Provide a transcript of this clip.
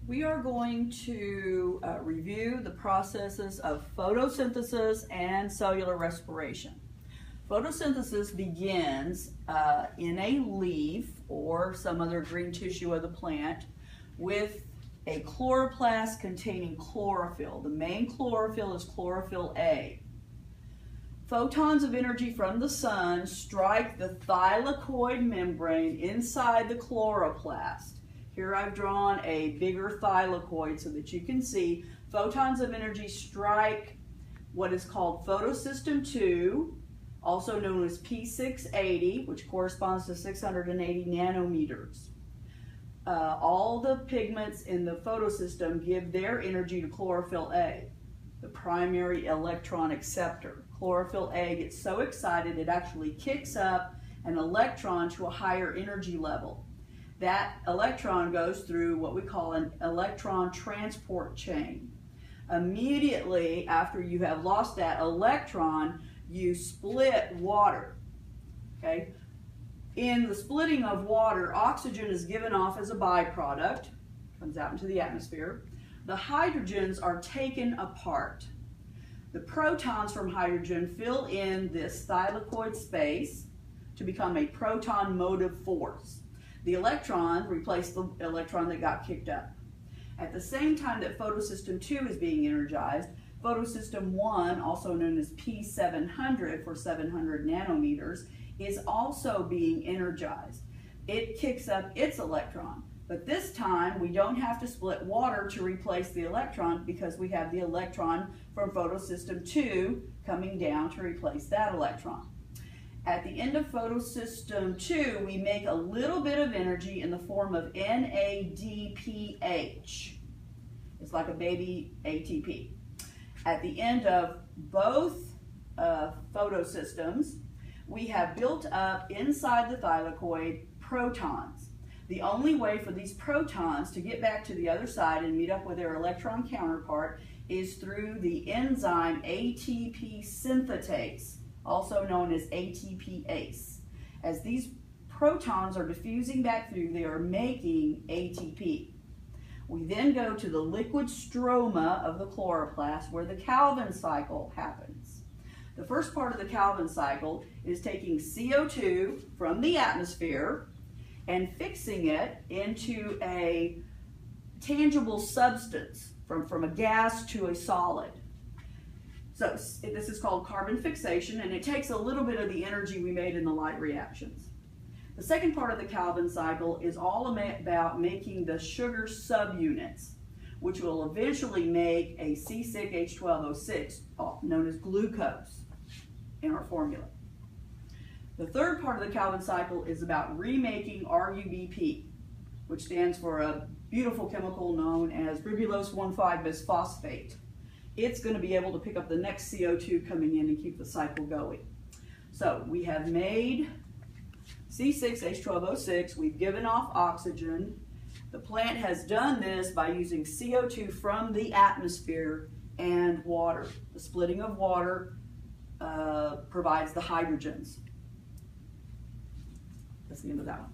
We are going to review the processes of photosynthesis and cellular respiration. Photosynthesis begins in a leaf or some other green tissue of the plant with a chloroplast containing chlorophyll. The main chlorophyll is chlorophyll A. Photons of energy from the sun strike the thylakoid membrane inside the chloroplast. Here I've drawn a bigger thylakoid so that you can see photons of energy strike what is called photosystem 2, also known as P680, which corresponds to 680 nanometers. All the pigments in the photosystem give their energy to chlorophyll A, the primary electron acceptor. Chlorophyll A gets so excited it actually kicks up an electron to a higher energy level. That electron goes through what we call an electron transport chain. Immediately after you have lost that electron, you split water. Okay? In the splitting of water, oxygen is given off as a byproduct, comes out into the atmosphere. The hydrogens are taken apart. The protons from hydrogen fill in this thylakoid space to become a proton motive force. The electron replaced the electron that got kicked up. At the same time that photosystem 2 is being energized, photosystem 1, also known as P700 for 700 nanometers, is also being energized. It kicks up its electron, but this time we don't have to split water to replace the electron because we have the electron from photosystem 2 coming down to replace that electron. At the end of photosystem 2, we make a little bit of energy in the form of NADPH. It's like a baby ATP. At the end of both photosystems, we have built up inside the thylakoid protons. The only way for these protons to get back to the other side and meet up with their electron counterpart is through the enzyme ATP synthetase, also known as ATPase. As these protons are diffusing back through, they are making ATP. We then go to the liquid stroma of the chloroplast where the Calvin cycle happens. The first part of the Calvin cycle is taking CO2 from the atmosphere and fixing it into a tangible substance, from a gas to a solid. So this is called carbon fixation, and it takes a little bit of the energy we made in the light reactions. The second part of the Calvin cycle is all about making the sugar subunits, which will eventually make a C6H12O6, known as glucose, in our formula. The third part of the Calvin cycle is about remaking RUBP, which stands for a beautiful chemical known as ribulose 1,5-bisphosphate. It's going to be able to pick up the next CO2 coming in and keep the cycle going. So we have made C6H12O6, we've given off oxygen. The plant has done this by using CO2 from the atmosphere and water. The splitting of water provides the hydrogens. That's the end of that one.